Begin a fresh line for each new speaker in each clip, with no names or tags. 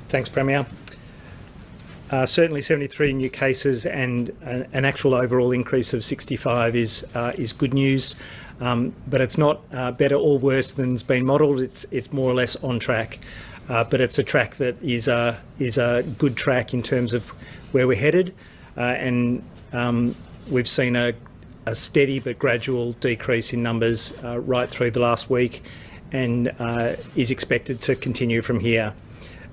Thanks, Premier. Certainly 73 new cases and an actual overall increase of 65 is good news, but it's not better or worse than's been modelled. It's more or less on track, but it's a track that is a good track in terms of where we're headed, and we've seen a steady but gradual decrease in numbers right through the last week, and is expected to continue from here.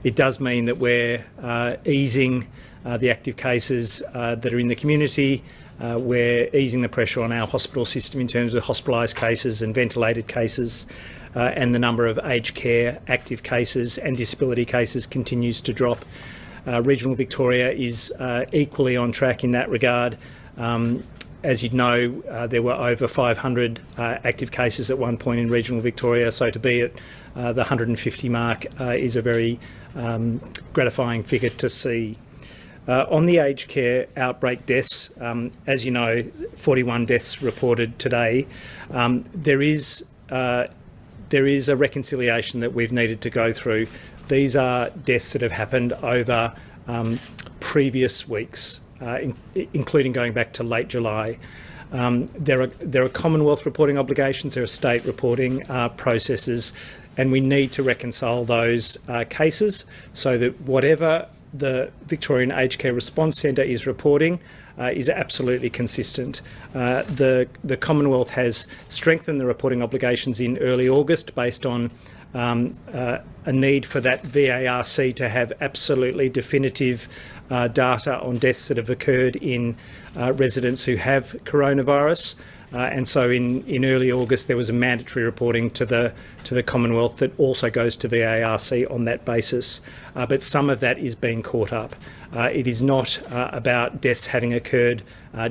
It does mean that we're easing the active cases that are in the community. We're easing the pressure on our hospital system in terms of hospitalised cases and ventilated cases, and the number of aged care active cases and disability cases continues to drop. Regional Victoria is equally on track in that regard. As you'd know, there were over 500 active cases at one point in regional Victoria, so to be at the 150 mark is a very gratifying figure to see. On the aged care outbreak deaths, as you know, 41 deaths reported today. There is a reconciliation that we've needed to go through. These are deaths that have happened over previous weeks, including going back to late July. There are Commonwealth reporting obligations, there are state reporting processes, and we need to reconcile those cases so that whatever the Victorian Aged Care Response Centre is reporting is absolutely consistent. The Commonwealth has strengthened the reporting obligations in early August based on a need for that VARC to have absolutely definitive data on deaths that have occurred in residents who have coronavirus. And so in early August there was a mandatory reporting to the Commonwealth that also goes to VARC on that basis. But some of that is being caught up. It is not about deaths having occurred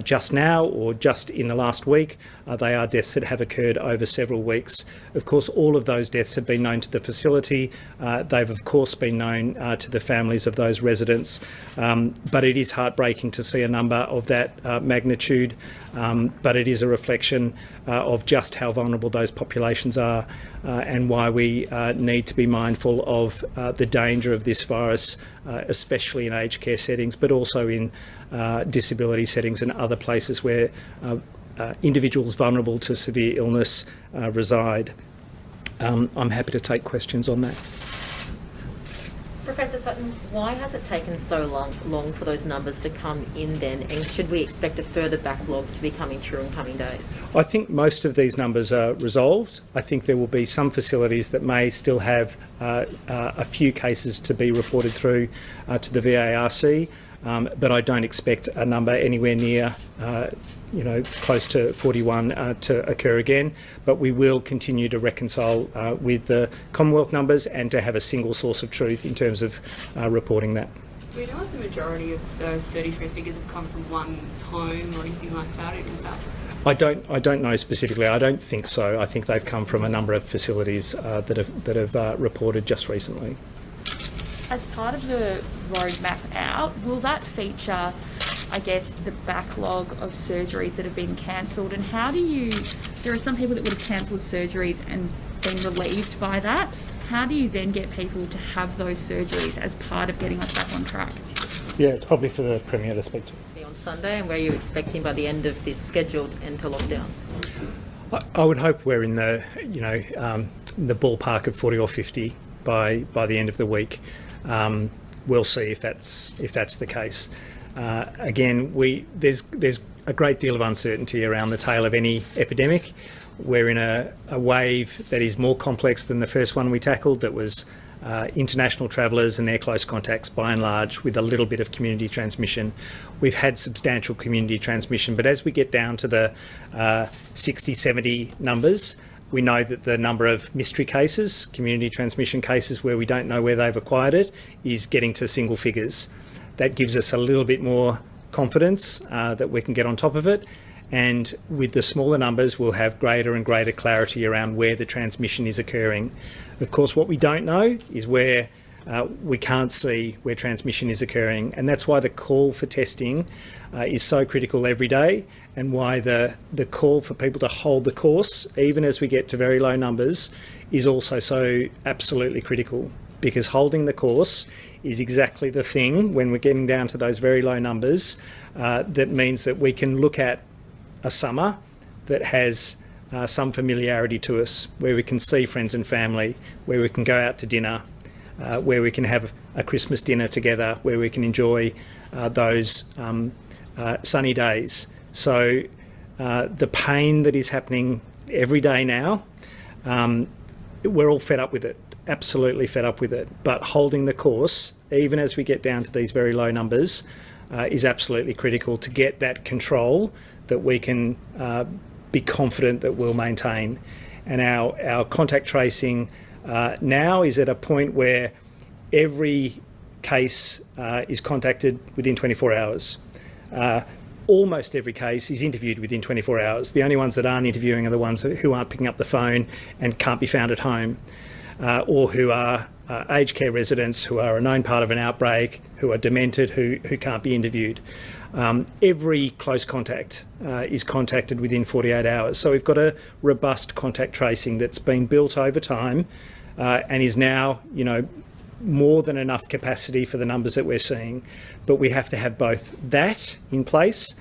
just now or just in the last week. They are deaths that have occurred over several weeks. Of course, all of those deaths have been known to the facility. They've of course been known to the families of those residents. But it is heartbreaking to see a number of that magnitude. But it is a reflection of just how vulnerable those populations are, and why we need to be mindful of the danger of this virus, especially in aged care settings, but also in disability settings and other places where individuals vulnerable to severe illness reside. I'm happy to take questions on that.
Professor Sutton, why has it taken so long for those numbers to come in then, and should we expect a further backlog to be coming through in coming days? I
think most of these numbers are resolved. I think there will be some facilities that may still have a few cases to be reported through to the VARC, but I don't expect a number anywhere near close to 41 to occur again, but we will continue to reconcile with the Commonwealth numbers and to have a single source of truth in terms of reporting that.
Do we know if the majority of those 33 figures have come from one home or anything like that? Is that?
I don't know specifically. I don't think so. I think they've come from a number of facilities that have reported just recently.
As part of the roadmap out, will that feature, I guess, the backlog of surgeries that have been cancelled, and there are some people that would have cancelled surgeries and been relieved by that. How do you then get people to have those surgeries as part of getting us back on track?
Yeah, it's probably for the Premier to speak to.
On Sunday, and where are you expecting by the end of this scheduled end to lockdown?
I would hope we're in the the ballpark of 40 or 50 by the end of the week. We'll see if that's the case. Again, there's a great deal of uncertainty around the tail of any epidemic. We're in a wave that is more complex than the first one we tackled, that was international travellers and their close contacts by and large, with a little bit of community transmission. We've had substantial community transmission, but as we get down to the 60, 70 numbers, we know that the number of mystery cases, community transmission cases where we don't know where they've acquired it, is getting to single figures. That gives us a little bit more confidence that we can get on top of it. And with the smaller numbers, we'll have greater and greater clarity around where the transmission is occurring. Of course, what we don't know is where we can't see where transmission is occurring. And that's why the call for testing is so critical every day, and why the call for people to hold the course, even as we get to very low numbers, is also so absolutely critical. because holding the course is exactly the thing when we're getting down to those very low numbers that means that we can look at a summer that has some familiarity to us, where we can see friends and family, where we can go out to dinner, where we can have a Christmas dinner together, where we can enjoy those sunny days. So the pain that is happening every day now, we're all fed up with it, absolutely fed up with it. But holding the course, even as we get down to these very low numbers, is absolutely critical to get that control that we can be confident that we'll maintain. And our contact tracing now is at a point where every case is contacted within 24 hours. Almost every case is interviewed within 24 hours. The only ones that aren't interviewing are the ones who aren't picking up the phone and can't be found at home, or who are aged care residents who are a known part of an outbreak, who are demented, who can't be interviewed. Every close contact is contacted within 48 hours. So we've got a robust contact tracing that's been built over time and is now, more than enough capacity for the numbers that we're seeing. But we have to have both that in place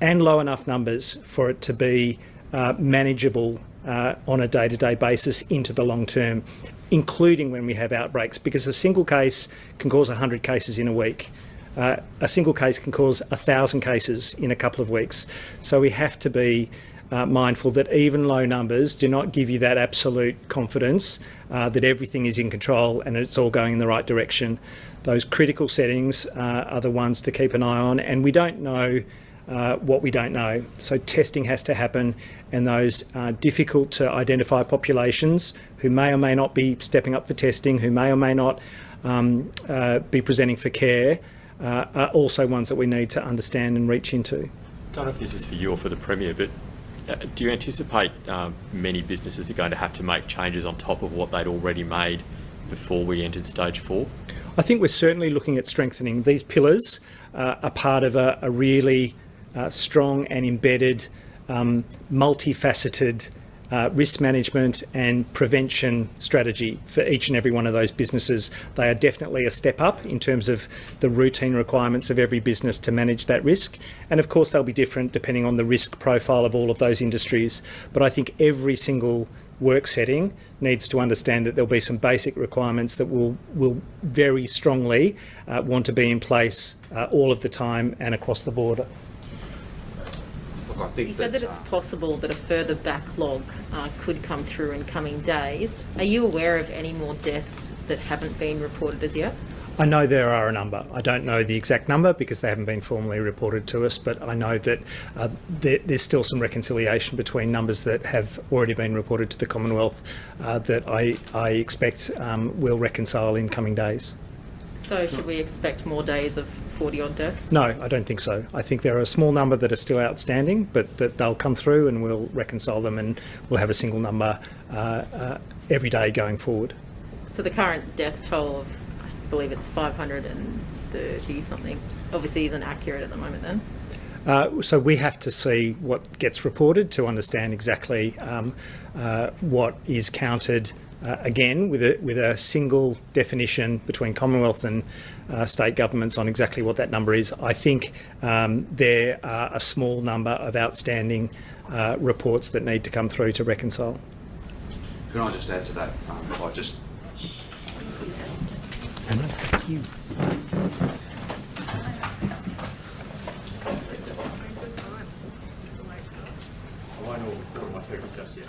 and low enough numbers for it to be manageable on a day-to-day basis into the long term, including when we have outbreaks, because a single case can cause 100 cases in a week. A single case can cause 1,000 cases in a couple of weeks. So we have to be mindful that even low numbers do not give you that absolute confidence that everything is in control and it's all going in the right direction. Those critical settings are the ones to keep an eye on, and we don't know what we don't know. So testing has to happen, and those difficult to identify populations who may or may not be stepping up for testing, who may or may not be presenting for care, are also ones that we need to understand and reach into.
I don't know if this is for you or for the Premier, but do you anticipate many businesses are going to have to make changes on top of what they'd already made before we entered stage 4?
I think we're certainly looking at strengthening. These pillars are part of a really strong and embedded, multifaceted risk management and prevention strategy for each and every one of those businesses. They are definitely a step up in terms of the routine requirements of every business to manage that risk. And of course, they'll be different depending on the risk profile of all of those industries. But I think every single work setting needs to understand that there'll be some basic requirements that will very strongly want to be in place all of the time and across the board.
I think you said that it's possible that a further backlog could come through in coming days. Are you aware of any more deaths that haven't been reported as yet?
I know there are a number. I don't know the exact number because they haven't been formally reported to us, but I know that there's still some reconciliation between numbers that have already been reported to the Commonwealth that I expect will reconcile in coming days.
So should we expect more days of 40-odd deaths?
No, I don't think so. I think there are a small number that are still outstanding, but that they'll come through and we'll reconcile them and we'll have a single number every day going forward.
So the current death toll of, I believe it's 530 something, obviously isn't accurate at the moment then?
So we have to see what gets reported to understand exactly what is counted. Again, with a single definition between Commonwealth and state governments on exactly what that number is. I think there are a small number of outstanding reports that need to come through to reconcile.
Can I just add to that?
Thank you.
I won't all record my secret just yet.